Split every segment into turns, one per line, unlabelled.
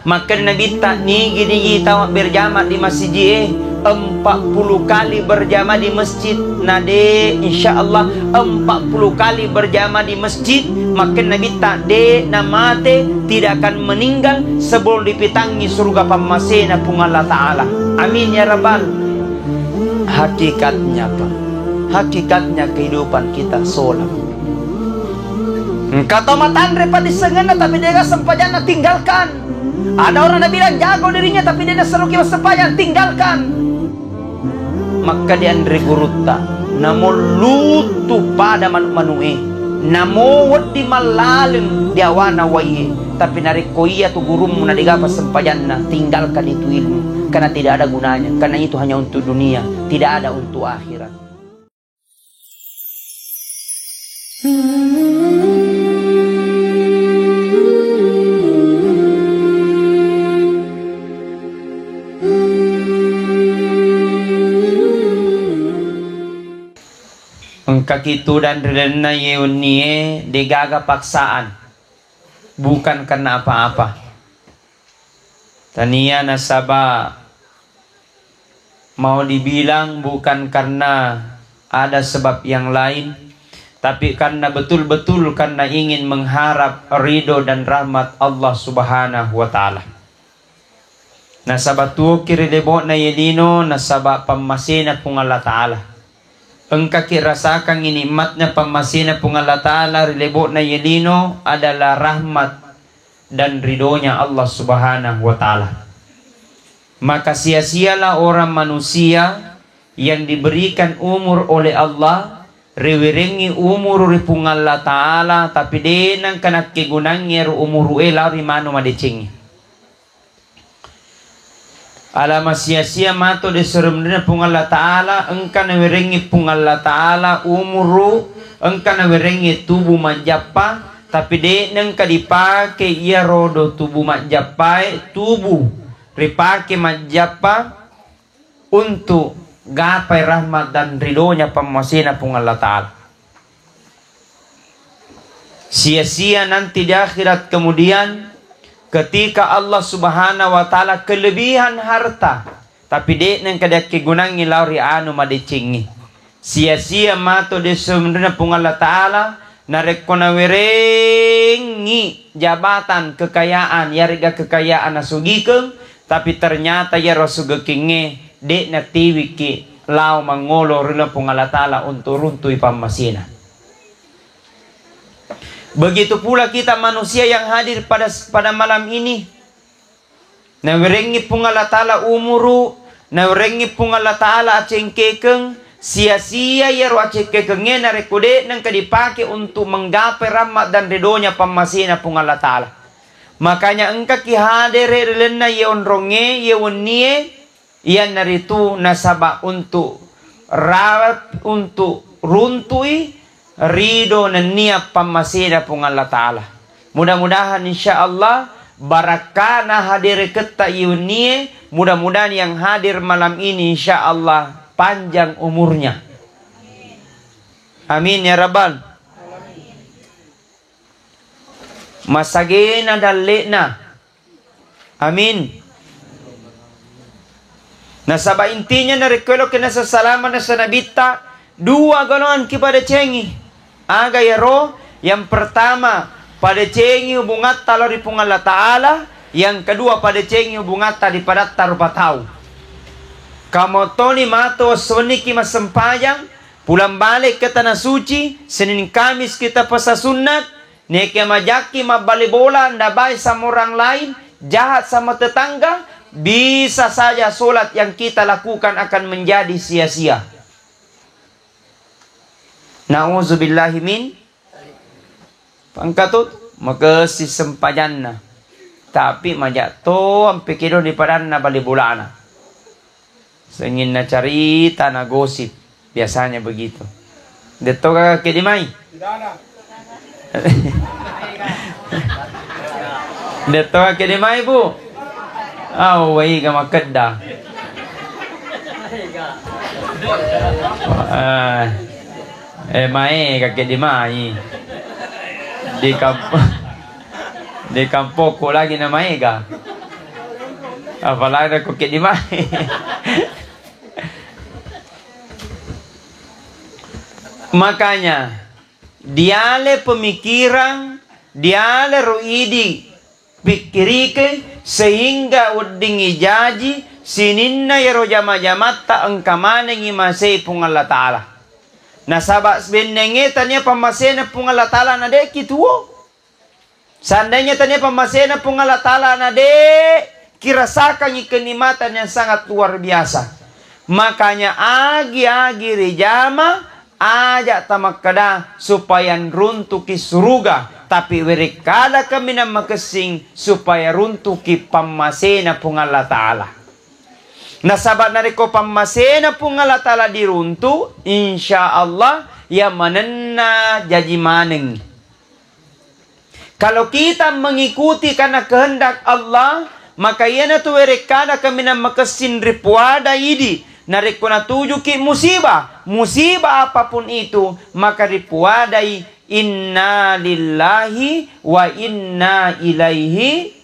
Maka Nabi tak ni gini tahu berjamaah di masjid 40 kali berjamaah di masjid. Nade insyaallah 40 kali berjamaah di masjid. Maka Nabi tak de namate tidak akan meninggal sebelum dipitangi surga pamasena pun Allah Ta'ala. Amin ya Rabbal. Hakikatnya apa? Hakikatnya kehidupan kita sholat. Kata matan repa disengena tapi dia sempajana tinggalkan. Ada orang yang bilang jago dirinya tapi dia seru kira sempajan tinggalkan. Maka dia andre guruta namo lutu pada manue namo wadi malalin dia wana waye tapi narik koia tu gurumu na digapa sempajanna tinggalkan itu ilmu karena tidak ada gunanya, karena itu hanya untuk dunia, tidak ada untuk akhirat. Kakitu dan relena yeunie digaga paksaan, bukan karena apa-apa. Tania nasaba mau dibilang bukan karena ada sebab yang lain, tapi karena betul-betul karena ingin mengharap ridho dan rahmat Allah Subhanahu wa Ta'ala. Nasaba tu kiri debo na yelino nasaba pamasina pung Allah Ta'ala. Engka kirasakan ini nikmatnya pamasina pung Allah Ta'ala rilebo na yelino adalah rahmat dan ridhonya Allah Subhanahu wa Ta'ala. Maka sia-sialah orang manusia yang diberikan umur oleh Allah rewirengi umur ripung Allah Ta'ala tapi denang kanak kegunangnya umur lari mano madecengi. Alama sia-sia mato de seremdena pung Allah Ta'ala engka na wirengi pung Allah Ta'ala umuru engka na wirengi tubuh majapa tapi de nengka dipake ia rodo tubuh majapai tubuh ripake majapa untuk gapai rahmat dan ridhonya pamasina pung Allah Ta'ala. Sia-sia nanti di akhirat kemudian ketika Allah Subhanahu wa Ta'ala kelebihan harta tapi de nang kada kegunangi lauri anu madecingi. Sia-sia mato de sebenarnya pung Allah Ta'ala narekona werengi jabatan kekayaan yarga kekayaan asugikeun tapi ternyata ya rasugekinge de na tiwiki lau mangolo rila pung Allah Ta'ala untuk runtui pamasina. Begitu pula kita manusia yang hadir pada malam ini. Na werengi pung Allah Ta'ala umuru, na werengi pung Allah Ta'ala acengkekeng, sia-sia ya ro acengkekeng na rekode nang kadipake untuk menggapai rahmat dan ridhonya pamasina pung Allah Ta'ala. Makanya engka ki hadir relena ye onronge ye wonie yan naritu nasaba untuk rawat untuk runtui ridho dan niat pamasina pung Allah Ta'ala. Mudah-mudahan insyaallah barakana hadir kita yunie, mudah-mudahan yang hadir malam ini insyaallah panjang umurnya. Amin ya Rabbal. Masagena dalena. Amin. Nasaba intinya na rekwelo kena sasalaman na sanabita dua golongan kepada cengi. Aga yaro yang pertama pada cengi hubungat talori pung Allah Ta'ala, yang kedua pada cengi hubungat tadi pada tarupa tahu. Kamu toni mato soniki masempayang pulang balik ke tanah suci Senin Kamis kita puasa sunat neke majaki mabali bola ndabai sama orang lain jahat sama tetangga bisa saja solat yang kita lakukan akan menjadi sia-sia. Na'udzubillahi min pangkatut maka si sempajanna tapi majato ampe kido di padanna bali bulana sengin na carita na gosip biasanya begitu. Deto ka kedimai deto ka kedimai bu wai ga makadda mae kakek di mai di kampung ko lagi na maega Apalagi aku kayak di mana. Makanya diale pemikiran, diale ruidi pikirike sehingga udingi jaji sininna yero jama-jamatta engkamane ngimasei pung Allah Ta'ala. Na sabak sebenarnya tanya pamasena pung Allah Ta'ala na dek kituo. Seandainya tanya pamasena pung Allah Ta'ala na dek kirasakan kenikmatan yang sangat luar biasa. Makanya agi-agi rijama ajak tamak kada supaya runtuki suruga, tapi werikada kami na makasing supaya runtuki pamasena pung Allah Ta'ala. Nasabat nariko pamasena pung Allah Ta'ala diruntu, insya Allah ya manenna jaji maneng. Kalau kita mengikuti karena kehendak Allah, maka yana tu werikada kami na makasin ripuada idi. Nariko na tuju ki musibah. Musibah apapun itu, maka ripuadai inna lillahi wa inna ilaihi.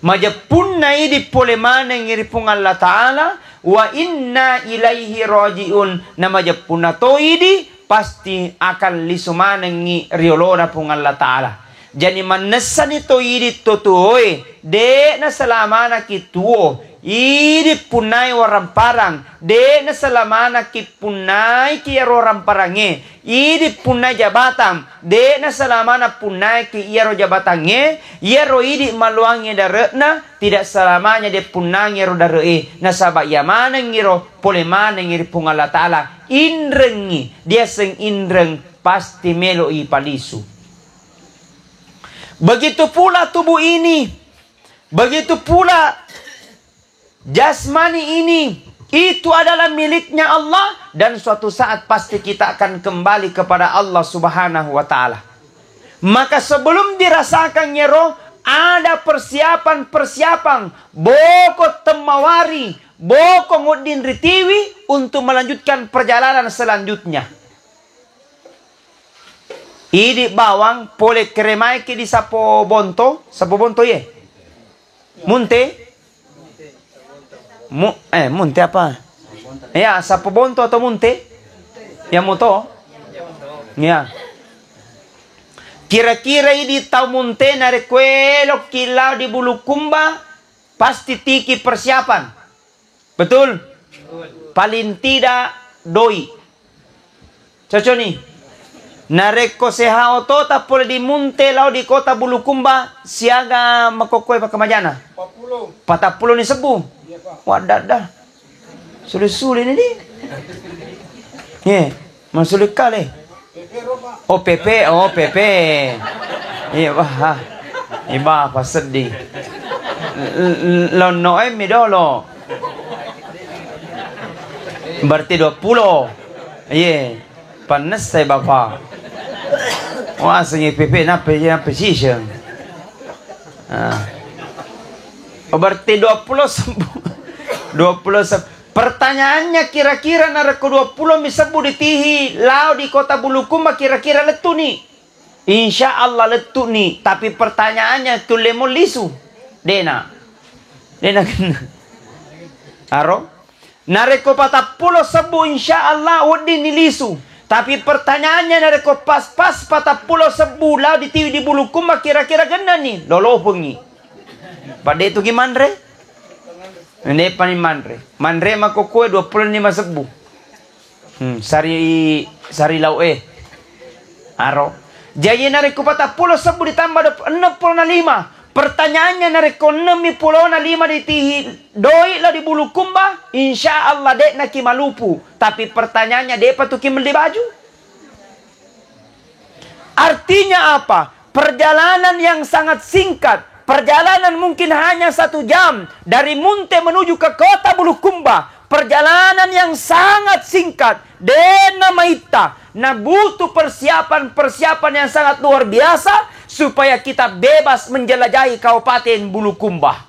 Majapun na idi pole maneng iripung Allah Ta'ala wa inna ilaihi rajiun. Na majapun na to idi pasti akan lisumaneng riolona pung Allah Ta'ala. Jadi manesan ito idi totoy de na salamana kituo. Idi punai orang parang de na salamana ki punai ki orang parange. Idi punai jabatan de na salamana punai ki iaro jabatange. Iaro idi maluange daretna tidak selamanya de punai iaro daree. Na sabak yamana ngiro pole mana ngiri pung Allah Ta'ala indrengi dia seng indreng pasti melo i palisu. Begitu pula tubuh ini, begitu pula jasmani ini, itu adalah miliknya Allah dan suatu saat pasti kita akan kembali kepada Allah Subhanahu wa Ta'ala. Maka sebelum dirasakan roh, ada persiapan-persiapan boko temawari, boko ngudin ritiwi untuk melanjutkan perjalanan selanjutnya. Idi bawang pole kremai ki di sapo bonto ye. Munte? Munte apa? Ya, sapo bonto atau munte? Ya moto? Ya. Kira-kira idi tau munte na rekwelo kilau di Bulukumba pasti tiki persiapan. Betul? Paling tidak doi. Cocok nih. Nareko sehao tota pole di munte lau di kota Bulukumba siaga makokoi pakamajana 40 ni sebu. Wadah dah sulit-sulit ini ye masulit kali. Oh PP iya wah iba apa sedih lo noe mi dolo berarti 20 iya panas saya bapak. Wah, sengi PP na precision. Berarti 20 pertanyaannya kira-kira nareko 20 misebu ditihi lau di kota Bulukumba kira-kira letu nih. Insya Allah letu nih. Tapi pertanyaannya tu lemon lisu. Dena kena. Aro? Nareko 40 sebu insya Allah udin lisu. Tapi pertanyaannya dari pas-pas 40 sebulan di TV di Bulukumba kira-kira ganda nih lolo pengi. Pada itu gimana re? Ini paling mandre. Mandre mako kue 25 sebu. Sari lau Aro. Jadi dari 40 sebu ditambah 65. Pertanyaannya dari 65 di tihi doi lah di Bulukumba, insya Allah dek nak malupu. Tapi pertanyaannya dek patuki beli baju. Artinya apa? Perjalanan yang sangat singkat. Perjalanan mungkin hanya 1 jam dari Munte menuju ke kota Bulukumba. Perjalanan yang sangat singkat. Dena maita. Nah butuh persiapan yang sangat luar biasa supaya kita bebas menjelajahi Kabupaten Bulukumba.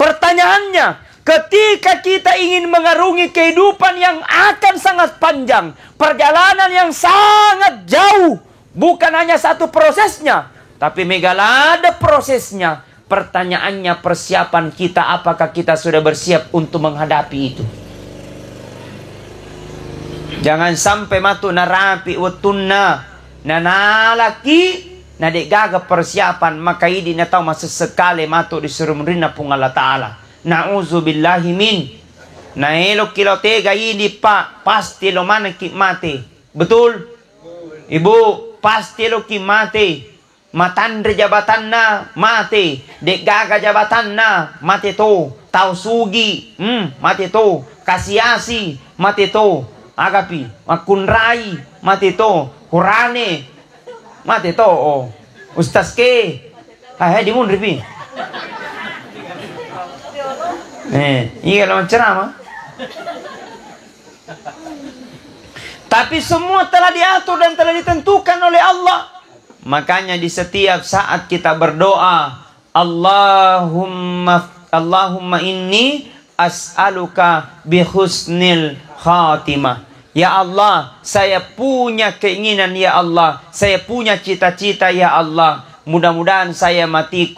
Pertanyaannya, ketika kita ingin mengarungi kehidupan yang akan sangat panjang, perjalanan yang sangat jauh, bukan hanya satu prosesnya, tapi megalada prosesnya. Pertanyaannya, persiapan kita, apakah kita sudah bersiap untuk menghadapi itu? Jangan sampai matu narapi watunna nanalaki nadek gaga persiapan maka ini na tahu masa sekali matu disuruh merina pung Allah Ta'ala. Na'udzubillahi min. Na elok kilo tega ini pak pasti lo mana ki mati. Betul? Ibu pasti lo ki mati. Matandre jabatan na mati. Dek gaga jabatan na mati to. Tau sugi mati to. Kasiasi mati to. Agapi makunrai mati to. Hurane mati to. Oh. Ustaz ke hai di mun ripi. Iya kalau ceramah. Tapi semua telah diatur dan telah ditentukan oleh Allah. Makanya di setiap saat kita berdoa, Allahumma inni as'aluka bi husnil khatimah. Ya Allah, saya punya keinginan ya Allah, saya punya cita-cita ya Allah. Mudah-mudahan saya mati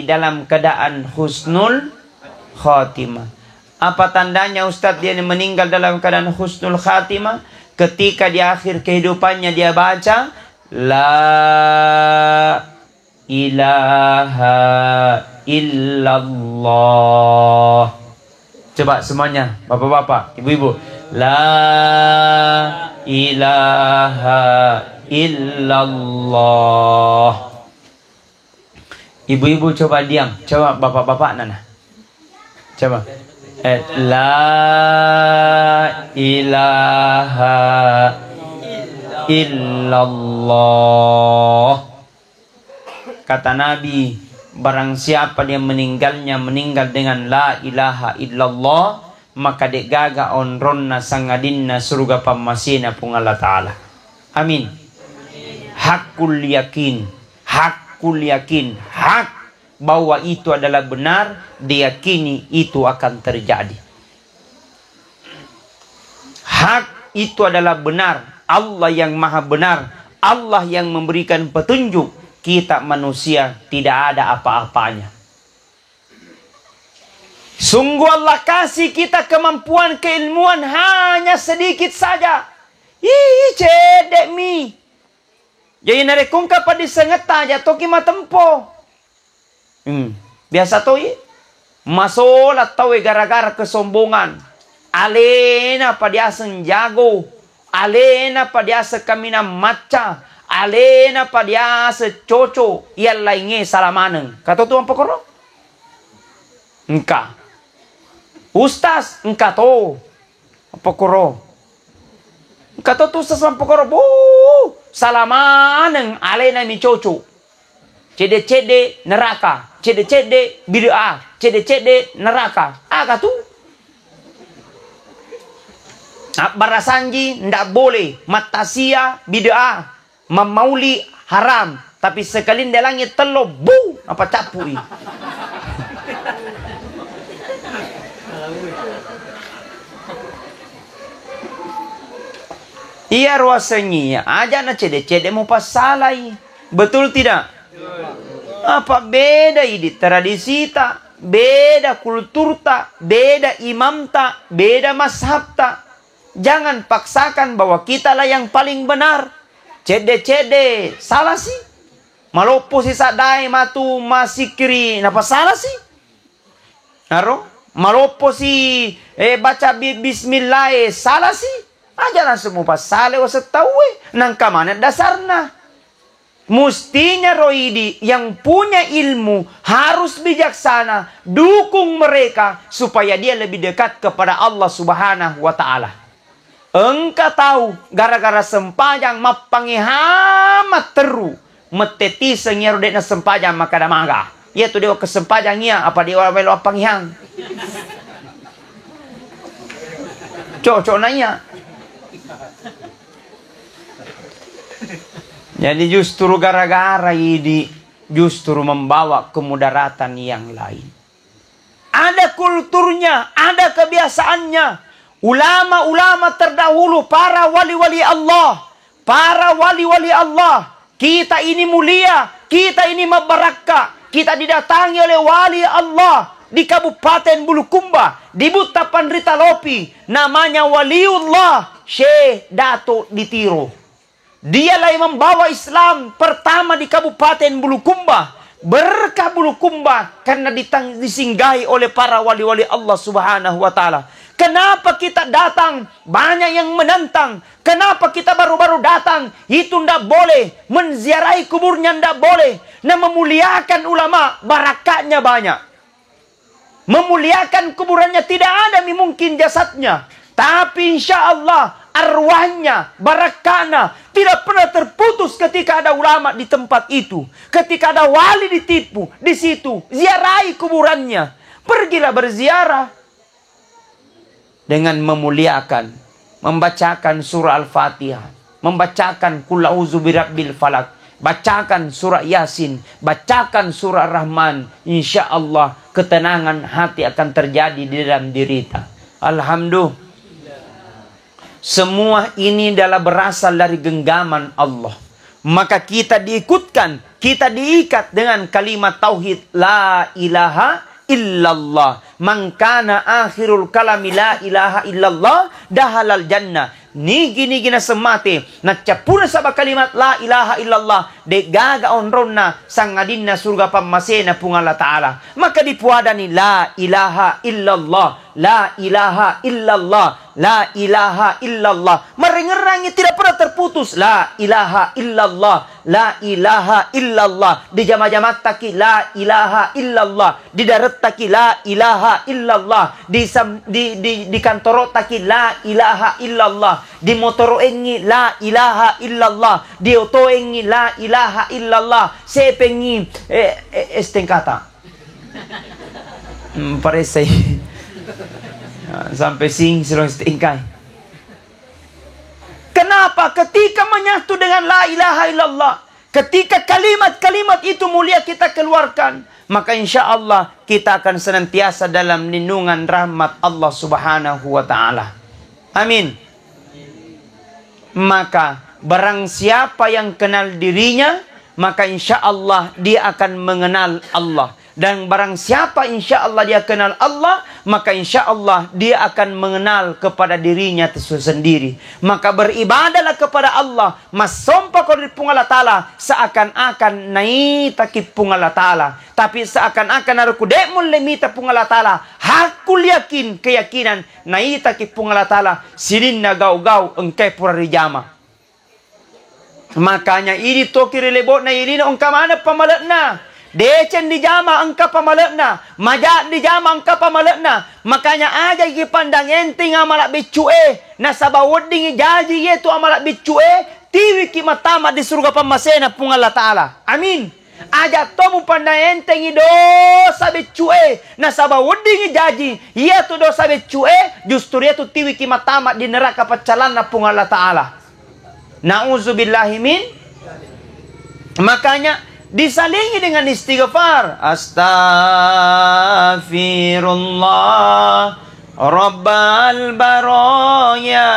dalam keadaan husnul khatimah. Apa tandanya Ustadz dia meninggal dalam keadaan husnul khatimah? Ketika di akhir kehidupannya dia baca La ilaha illallah. Coba semuanya, bapak-bapak, ibu-ibu. La ilaha illallah. Ibu-ibu coba diam. Coba bapak-bapak nana. Coba. La ilaha illallah. Kata Nabi, barang siapa dia meninggal dengan la ilaha illallah, maka dek gaga onronna sangadinna surga pamasina pung Allah Ta'ala. Amin. Hakul yakin. Hak bahwa itu adalah benar, diyakini itu akan terjadi. Hak itu adalah benar. Allah yang maha benar. Allah yang memberikan petunjuk. Kita manusia tidak ada apa-apanya. Sungguh Allah kasih kita kemampuan keilmuan hanya sedikit saja. Cedek mi. Jadi narekungka pa disengeta aja toki matempo. Biasa to masolat tahu gara-gara kesombongan. Alena pa dia senjago. Alena pa dia sekamina maca. Alena pa dia secoco. Ia lainnya salamaneng. Kata tuan pokoro? Engka. Ustaz, engka to. Pokoro. Engka to ustaz pokoro. Salamaneng alena mi coco. Cede-cede neraka. Cede-cede bid'ah. Cede-cede neraka. Aga tu. Barasanji ndak boleh. Matasia bid'ah. Memauli haram. Tapi sekali di langit telo bu apa capui. Iya ruasanya aja na cede-cede mau pasalai. Betul tidak? Apa beda ini tradisi tak, beda kultur tak, beda imam tak, beda mazhab tak. Jangan paksakan bahwa kita lah yang paling benar. Cede-cede salah sih. Malopo si sadai matu masikri napa salah sih? Naro? Malopo si baca bismillah salah sih? Ajaran semua pasal wasa tahu nang kamana dasarna. Mustinya roidi yang punya ilmu harus bijaksana, dukung mereka supaya dia lebih dekat kepada Allah Subhanahu wa taala. Engkau tahu gara-gara sempajang mapangihamat teru meteti sengiru dena sempajang maka damaga. Ya tu dewa kesempajangnya apa dewa melo pangihang. Cocok nanya. Jadi justru gara-gara ini justru membawa kemudaratan yang lain. Ada kulturnya, ada kebiasaannya. Ulama-ulama terdahulu, para wali-wali Allah. Para wali-wali Allah. Kita ini mulia, kita ini mabarakah, kita didatangi oleh wali Allah di Kabupaten Bulukumba, di Buta Pandrita Lopi, namanya Waliullah Syekh Dato Ditiro. Dialah yang membawa Islam pertama di Kabupaten Bulukumba. Berkah Bulukumba karena disinggahi oleh para wali-wali Allah Subhanahu wa taala. Kenapa kita datang? Banyak yang menentang. Kenapa kita baru-baru datang? Itu ndak boleh. Menziarahi kuburnya ndak boleh. Nah, memuliakan ulama, barakatnya banyak. Memuliakan kuburannya tidak ada mungkin jasadnya. Tapi insya Allah arwahnya, barakana tidak pernah terputus ketika ada ulama di tempat itu. Ketika ada wali ditipu di situ, ziarahi kuburannya. Pergilah berziarah dengan memuliakan, membacakan surah Al-Fatihah, membacakan Qul a'udzu birabbil falaq, bacakan surah Yasin, bacakan surah Rahman. Insya Allah ketenangan hati akan terjadi di dalam diri kita. Alhamdulillah. Semua ini adalah berasal dari genggaman Allah. Maka kita diikutkan, kita diikat dengan kalimat tauhid la ilaha illallah. Man kana akhirul kalami la ilaha illallah dahalal jannah. Nigi na semate na capuna sa kalimat la ilaha illallah de gaga onronna sangadin na surga pamasena pungala ta'ala. Maka dipuada ni la ilaha illallah, la ilaha illallah, la ilaha illallah. Merengerangi tidak pernah terputus. La ilaha illallah, la ilaha illallah. Di jama-jama taki la ilaha illallah. Di darat taki la ilaha illallah. Di kantor taki la ilaha illallah. Di motor engi la ilaha illallah. Di auto engi la ilaha illallah. Sepengi estengkata. Parece sampai sing silong setingkai. Kenapa? Ketika menyatu dengan la ilaha illallah, ketika kalimat-kalimat itu mulia kita keluarkan, maka insya Allah kita akan senantiasa dalam lindungan rahmat Allah Subhanahu wa ta'ala. Amin. Maka barang siapa yang kenal dirinya, maka insya Allah dia akan mengenal Allah. Dan barang siapa insya Allah dia kenal Allah, maka insya Allah dia akan mengenal kepada dirinya sendiri. Maka beribadahlah kepada Allah. Masompa ko di pungala ta'ala. Seakan-akan naitaki pungala ta'ala. Tapi seakan-akan aku demon lemita pungala ta'ala. Hakul yakin keyakinan naitaki pungala ta'ala. Silin na gau-gau engkay purarijama. Makanya ini toki relebot na ini na ungkamana pamalat na. Decen di jama angka pamalakna, majak di jama angka pamalakna. Makanya aja pandang enting amalak bicue, nasabawud ding jaji yetu amalak bicue, tiwi ki matama di surga pamasena pung Allah Ta'ala. Amin. Aja tomu pandang enteng dosa bicue, nasabawud ding jaji yetu dosa bicue, justru yetu tiwi ki matama di neraka pacalana pung Allah Ta'ala. Nauzubillahi min. Makanya disalingi dengan istighfar. Astaghfirullah Rabbal baraya,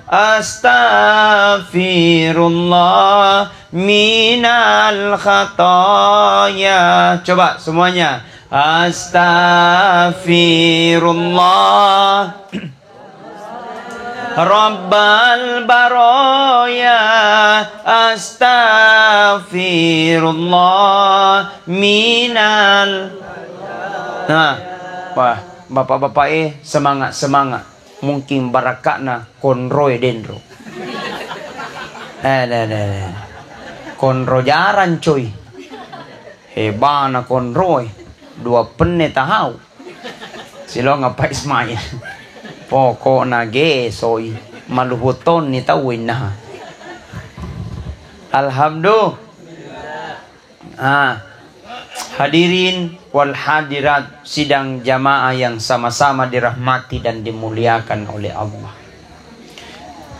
astaghfirullah minal khataya. Coba semuanya. Astaghfirullah Rabbal baraya, astaghfirullah minal. Nah, wah, bapak-bapak semangat. Mungkin barakatna konroy dendro. Konro jaran coy. Hebana konroy. 2 penne tahau. Silo ngapa Ismail. Pokok na gesoy maluhuton ni tawin na. Alhamdulillah. Hadirin wal hadirat sidang jamaah yang sama-sama dirahmati dan dimuliakan oleh Allah.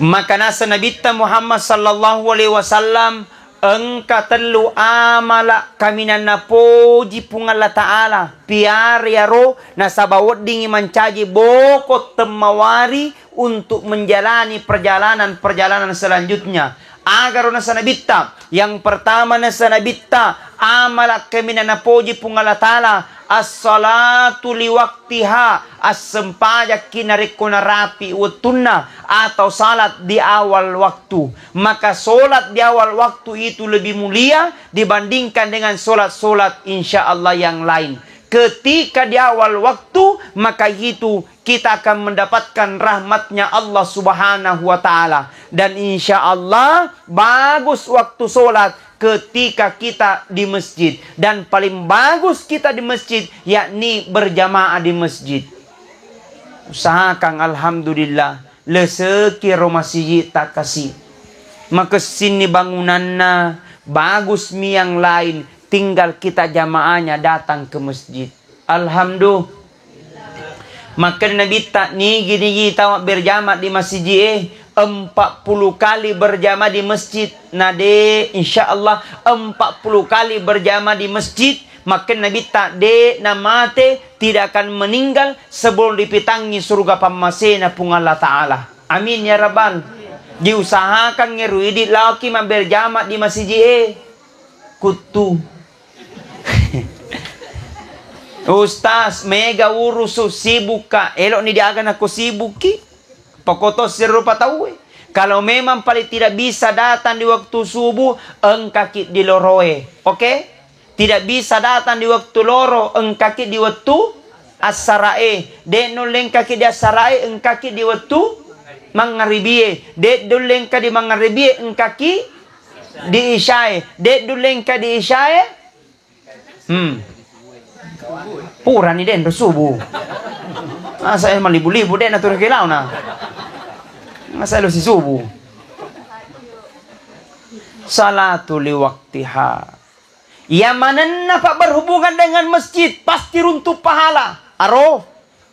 Maka nasa Nabi Muhammad sallallahu alaihi wasallam engka telu amala kaminan na poji pung Allah Ta'ala piar yaro nasabawot dingi mancaji bokot temawari untuk menjalani perjalanan selanjutnya agar nasa nabita. Yang pertama nasa nabita amalak kami na napoji pong Allah Ta'ala, as-salatu liwaktiha, as-sempajak kinarik ko na rapi utunna, atau salat di awal waktu. Maka solat di awal waktu itu lebih mulia dibandingkan dengan solat-solat insya Allah yang lain. Ketika di awal waktu, maka itu kita akan mendapatkan rahmatnya Allah Subhanahu wa Ta'ala. Dan insya Allah bagus waktu solat ketika kita di masjid. Dan paling bagus kita di masjid, yakni berjamaah di masjid. Usahakan alhamdulillah leseki masjid tak kasih. Maka sini bangunannya bagus mi yang lain, tinggal kita jamaahnya datang ke masjid. Alhamdulillah. Maka Nabi tak ni gini tahu berjamaah di masjid 40 kali berjamaah di masjid. Nade insyaallah 40 kali berjamaah di masjid. Maka Nabi tak de namate tidak akan meninggal sebelum dipitangi surga pamasena pung Allah Ta'ala. Amin ya rabbal. Diusahakan ngeruidi laki berjamaah di masjid kutu. Ustaz, mega urus sibuk ka. Elok ni diagan ako sibuk ki. Pakotos serupa tahu. Kalau memang paling tidak bisa datang di waktu subuh, engkakit di loroe. Oke? Tidak bisa datang di waktu loro, engkakit di waktu as-sarae. De nuleng kaki di as-sarae, engkakit di waktu mangaribie. De nuleng ka di mangaribie, engkaki di isyae. De nuleng ka di isyae. Pura ni den subuh. Saya malibu-libu den atur kilau na. Masa lu si subuh. Salatu liwaktiha. Yang mana pak berhubungan dengan masjid pasti runtuh pahala. Aro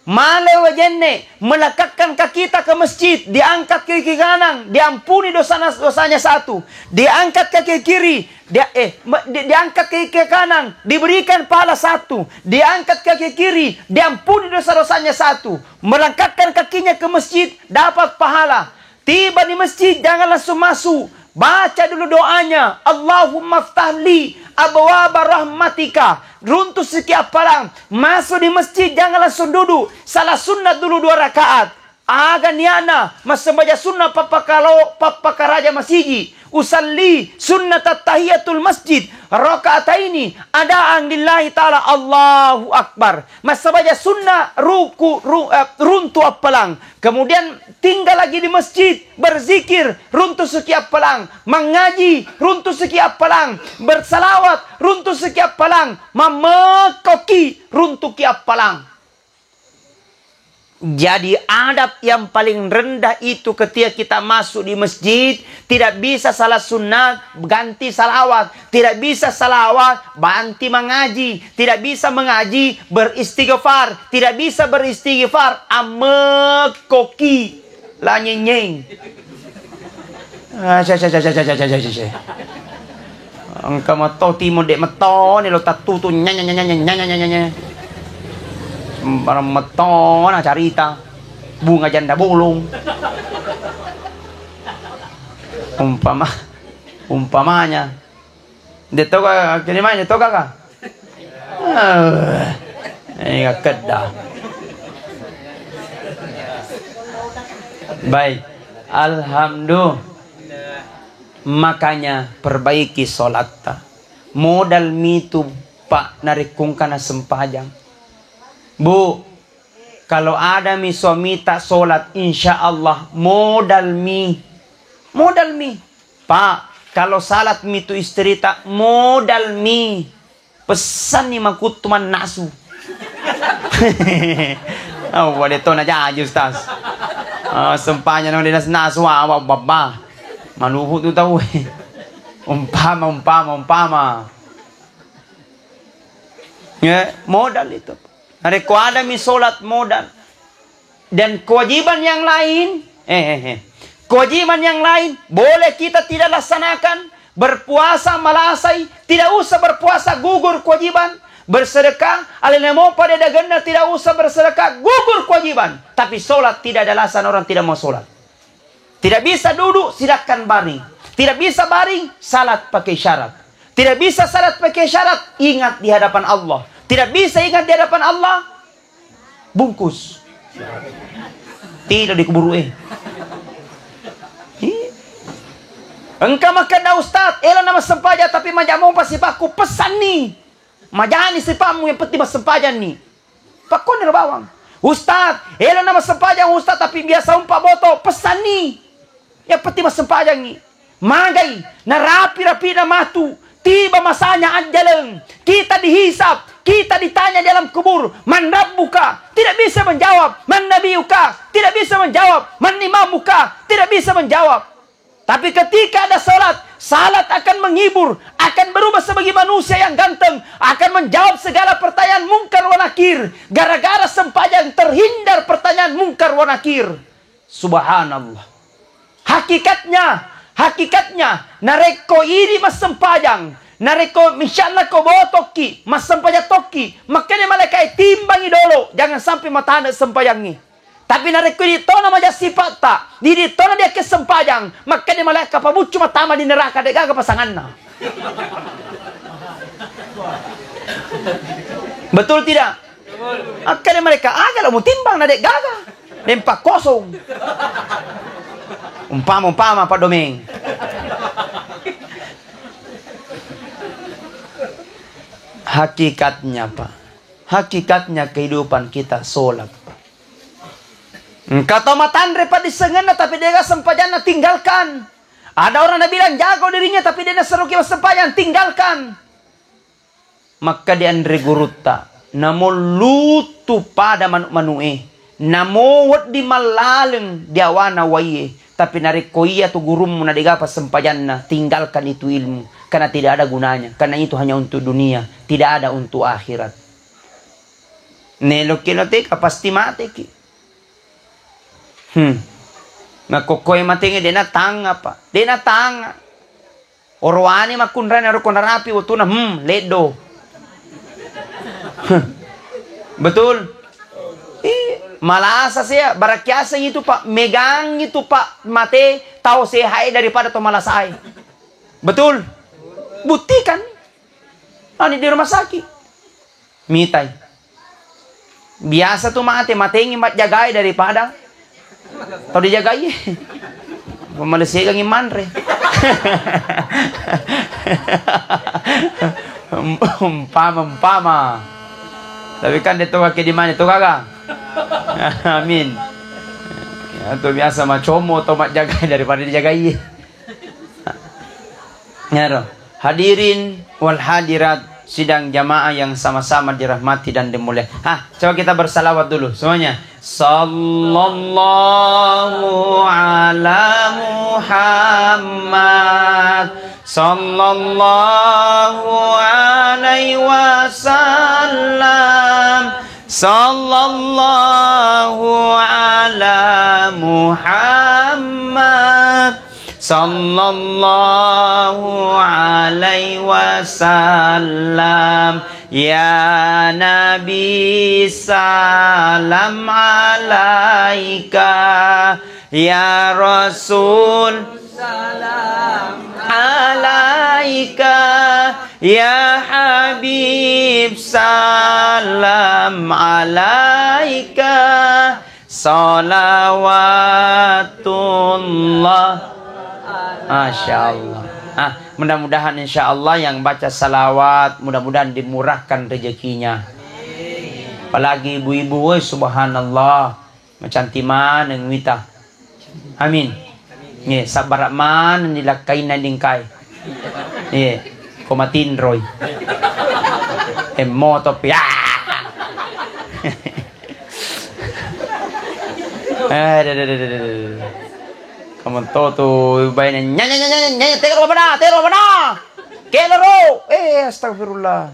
male wajenne melekatkan kaki kita ke masjid, diangkat kaki kanan, diampuni dosanya satu, diangkat kaki kiri, diangkat kaki kanan, diberikan pahala satu, diangkat kaki kiri, diampuni dosa-dosanya satu, melangkahkan kakinya ke masjid dapat pahala. Tiba di masjid jangan langsung masuk, baca dulu doanya, Allahumma ftahli abwaba rahmatika. Runtuh sekian palang. Masuk di masjid jangan langsung duduk. Salah sunat dulu 2 rakaat. Aga niana masa baca sunnah papa karaja masjid. Usalli sunnat tahiyatul masjid. Rakaataini adaan lillahi ta'ala Allahu Akbar. Masa baca sunnah runtuh apalang. Kemudian tinggal lagi di masjid berzikir runtuh sekian palang. Mengaji runtuh sekian palang. Bersalawat runtuh sekian palang. Memekoki runtuh kian palang. Jadi adab yang paling rendah itu ketika kita masuk di masjid, tidak bisa salah sunat ganti salawat, tidak bisa salawat ganti mengaji, tidak bisa mengaji beristighfar, tidak bisa beristighfar amekoki la nyenyeng. Angka mato timo dek mato ni lo tatutu nya. Barang meton carita bunga janda bolong umpamanya dito ka kinimanya dito ka ini kedah. Baik, alhamdulillah. Makanya perbaiki sholat modal mitu pak narikungkan sempajang. Bu, kalau ada mi suami tak solat, insya Allah modal mi. Pak, kalau salat mi tu istri tak modal mi. Pesan ni makut tuman nasu. Oh, wala to na aja Ustaz. Sempanya nang dinas nasu awak baba. Maluhut tu tahu. Umpama. Ya, modal itu. Ada ada mi solat modal. Dan kewajiban yang lain, kewajiban yang lain boleh kita tidak laksanakan. Berpuasa malasai, tidak usah berpuasa, gugur kewajiban. Bersedekah, alinamo pada daganda tidak usah bersedekah, gugur kewajiban. Tapi solat tidak ada alasan orang tidak mau solat. Tidak bisa duduk, silakan baring. Tidak bisa baring, salat pakai syarat. Tidak bisa salat pakai syarat, ingat di hadapan Allah. Tidak bisa ingat di hadapan Allah, bungkus. Tidak dikubur Engkau makan dah ustaz, elah nama sempaja tapi majamu pasti paku pesan nih. Majani sipamu yang penting sempajan nih. Pakon di bawang. Ustaz, elah nama sempajan ustaz tapi biasa umpak botol pesan nih. Yang penting sempajang nih. Magai, na rapi-rapi na matu. Tiba masanya ajaleng. Kita dihisap, kita ditanya dalam kubur, man rabbuka? Tidak bisa menjawab. Man nabiyuka? Tidak bisa menjawab. Man imamuka? Tidak bisa menjawab. Tapi ketika ada salat akan menghibur, akan berubah sebagai manusia yang ganteng, akan menjawab segala pertanyaan mungkar wa nakir. Gara-gara sempajang terhindar pertanyaan mungkar wa nakir. Subhanallah. Hakikatnya, nareko ini mas sempajang, nareko misalnya ko botoki, mas sempajang toki, makanya malaikat timbangi dulu, jangan sampai matanda sempajangi. Tapi nareko di tona maja sifat tak, di tona dia kesempajang, makanya malaikat pabucu matama di neraka dek gaga pasanganna. Betul tidak? Makanya mereka agak mau timbang na dek gaga, dempak kosong. Umpama Pak Domeng. Hakikatnya Pak, hakikatnya kehidupan kita sholat. Kata matandre Pak disengena tapi dia sempajana tinggalkan. Ada orang yang bilang jago dirinya tapi dia seru kiwas sempajan tinggalkan. Maka di andre guruta namo lutu pada manue, namo wad di malaleng diawana waye. Tapi narik koia tu gurumu na digapa sempajanna, tinggalkan itu ilmu karena tidak ada gunanya, karena itu hanya untuk dunia, tidak ada untuk akhirat. Nelo kinoteka pasti mati ki. Makokoy matingi dena tanga pa, dena tanga. Orwani makunran aro konarapi utuna ledo. Betul. Malasa saya, barakyasa itu Pak, megang itu Pak, mate, tahu saya hai daripada to malasai. Betul? Buktikan. Ini di rumah sakit. Mitai. Biasa tuh mate ingin jagai daripada tau dijagai. Pemalisi kang imanre. Umpama. Tapi kan dia tuh di mana tuh kagak? Amin. Ya, itu biasa macomo atau jagai daripada dijagai. Ya, hadirin wal hadirat sidang jamaah yang sama-sama dirahmati dan dimuliakan. Coba kita bersalawat dulu semuanya. Sallallahu ala Muhammad. Sallallahu alaihi wasallam. Sallallahu ala Muhammad. Sallallahu alaihi wasallam. Ya Nabi salam alaika. Ya Rasul salam alaika. Ya Habib salam alaika. Salawatullah. Masya Allah. Mudah-mudahan insya Allah yang baca salawat mudah-mudahan dimurahkan rezekinya. Apalagi ibu-ibu, subhanallah, macam timan yang wita. Amin. Ye, sabar man nilakai na dingkai. Ye, komatin roy. Emoto ya. Kamu tahu tuh bayarnya nyanyi terus mana kelero astagfirullah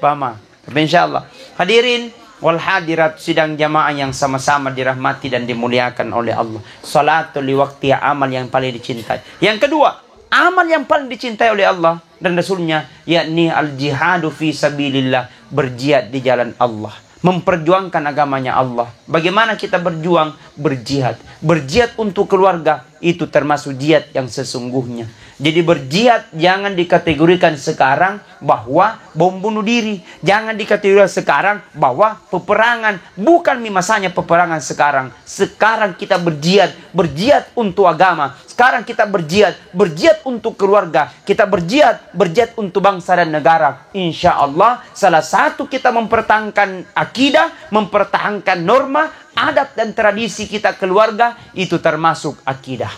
pama. Tapi insyaallah hadirin wal hadirat sidang jamaah yang sama-sama dirahmati dan dimuliakan oleh Allah. Salatul li waqti amal yang paling dicintai. Yang kedua, amal yang paling dicintai oleh Allah dan Rasulnya yakni al jihadu fi sabilillah, berjihad di jalan Allah, memperjuangkan agamanya Allah. Bagaimana kita berjuang? Berjihad. Berjihad untuk keluarga, itu termasuk jihad yang sesungguhnya. Jadi berjihad jangan dikategorikan sekarang bahwa bom bunuh diri. Jangan dikategorikan sekarang bahwa peperangan. Bukan masanya peperangan sekarang. Sekarang kita berjihad. Berjihad untuk agama. Sekarang kita berjihad. Berjihad untuk keluarga. Kita berjihad. Berjihad untuk bangsa dan negara. Insya Allah salah satu kita mempertahankan akidah. Mempertahankan norma, adat dan tradisi kita keluarga. Itu termasuk akidah.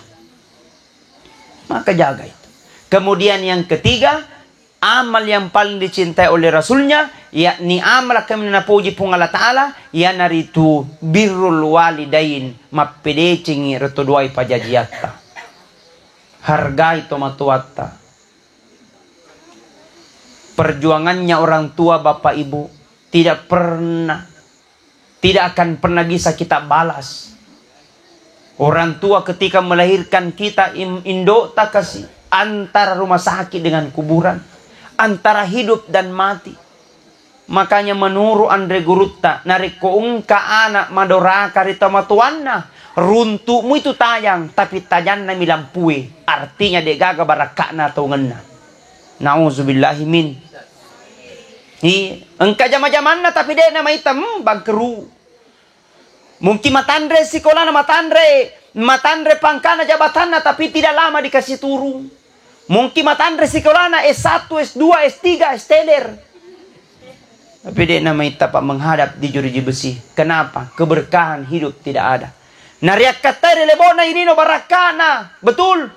Maka jaga itu. Kemudian yang ketiga, amal yang paling dicintai oleh Rasulnya, yakni amal kami napuji pung Allah Ta'ala, yanaritu birrul walidain, mappedecing retuduai pajajiatta. Hargai tomatuatta. Perjuangannya orang tua bapak ibu tidak akan pernah bisa kita balas. Orang tua ketika melahirkan kita indo tak kasih antara rumah sakit dengan kuburan, antara hidup dan mati. Makanya menurut Andre Gurutta, nariko ungka anak madoraka rita matuanna, runtumu itu tayang tapi tajanna milampue, artinya degaga barakana atau ngenna. Nauzubillahi min. Engka jama-jamanna tapi dia nama hitam bangkeru. Mungkin matandre sekolah matandre pangkana jabatanna tapi tidak lama dikasih turun. Mungkin matandre sekolah S1, S2, S3, S-teler. Tapi dia nama itu pak menghadap di jeruji besi. Kenapa? Keberkahan hidup tidak ada. Nariak kata lebona ini no barakana. Betul.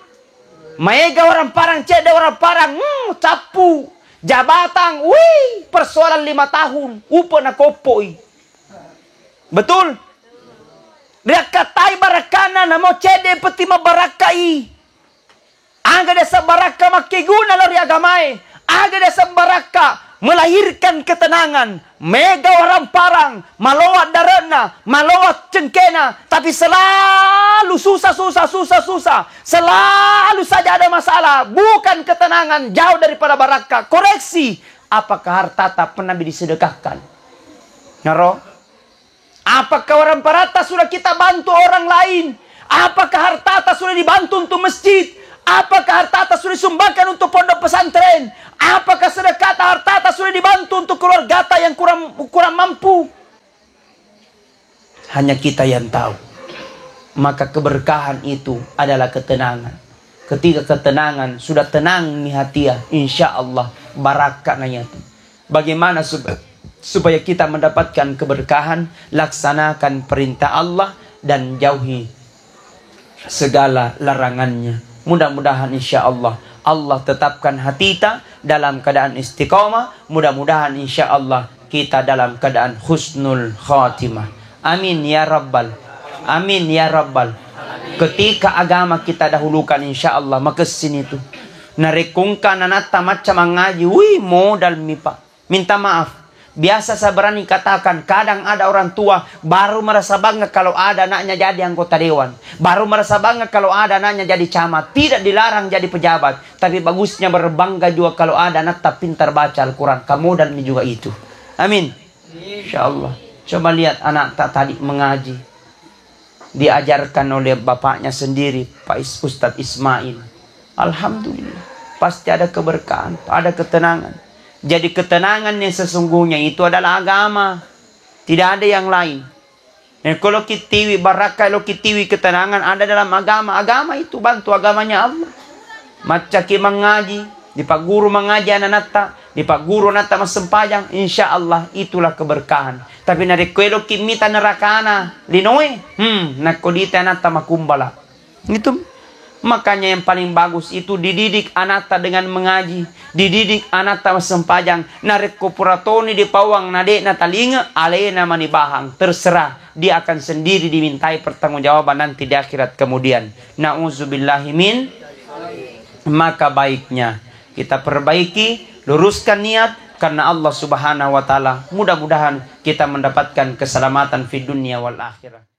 Maega orang parang ceda orang parang. Capu. Jabatan. Wih. Persoalan 5 tahun. Upo na kopoi. Betul. Dia katai barakana na mau cede peti mabarakai. Aga desa baraka makiguna lori agamai. Aga desa baraka melahirkan ketenangan. Mega orang parang, malawat darana, malawat cengkena, tapi selalu susah. Selalu saja ada masalah, bukan ketenangan, jauh daripada baraka. Koreksi, apakah harta tak pernah disedekahkan? Naro? Apakah orang parata sudah kita bantu orang lain? Apakah harta sudah dibantu untuk masjid? Apakah harta sudah disumbangkan untuk pondok pesantren? Apakah sedekah harta sudah dibantu untuk keluarga yang kurang mampu? Hanya kita yang tahu. Maka keberkahan itu adalah ketenangan. Ketika ketenangan sudah tenang nih hati ya, insya Allah barakahnya itu. Bagaimana supaya kita mendapatkan keberkahan? Laksanakan perintah Allah dan jauhi segala larangannya. Mudah-mudahan insya Allah Allah tetapkan hati kita dalam keadaan istiqamah. Mudah-mudahan insya Allah kita dalam keadaan husnul khatimah. Amin ya Rabbal. Amin ya Rabbal. Ketika agama kita dahulukan insya Allah, maka sini tu narekungkan anata macam mengaji. Wih modal mipa. Minta maaf. Biasa saya berani katakan, kadang ada orang tua baru merasa bangga kalau ada anaknya jadi anggota dewan. Baru merasa bangga kalau ada anaknya jadi camat. Tidak dilarang jadi pejabat. Tapi bagusnya berbangga juga kalau ada anak tak pintar baca Al-Quran. Kamu dan juga itu. Amin. Insya Allah. Coba lihat anak tak tadi mengaji. Diajarkan oleh bapaknya sendiri, Pak Ustadz Ismail. Alhamdulillah. Pasti ada keberkahan, ada ketenangan. Jadi ketenangan yang sesungguhnya itu adalah agama. Tidak ada yang lain. Dan kalau kitiwi barakah, kalau kitiwi ketenangan ada dalam agama. Agama itu bantu agamanya Allah. Macaki mengaji, di Pak Guru mengaji anak-anak, di Pak Guru anak mas sempajang, insya Allah itulah keberkahan. Tapi nari kalau kimita nerakana, linoe, nakodita anak makumbala. Itu. Makanya yang paling bagus itu dididik anak dengan mengaji. Dididik anak sempajang. Narik kopuratoni di pawang nadek natalinga. Alena manibahang. Terserah. Dia akan sendiri dimintai pertanggungjawaban nanti di akhirat kemudian. Na'udzubillahi min. Maka baiknya kita perbaiki. Luruskan niat. Karena Allah subhanahu wa ta'ala. Mudah-mudahan kita mendapatkan keselamatan di dunia wal akhirat.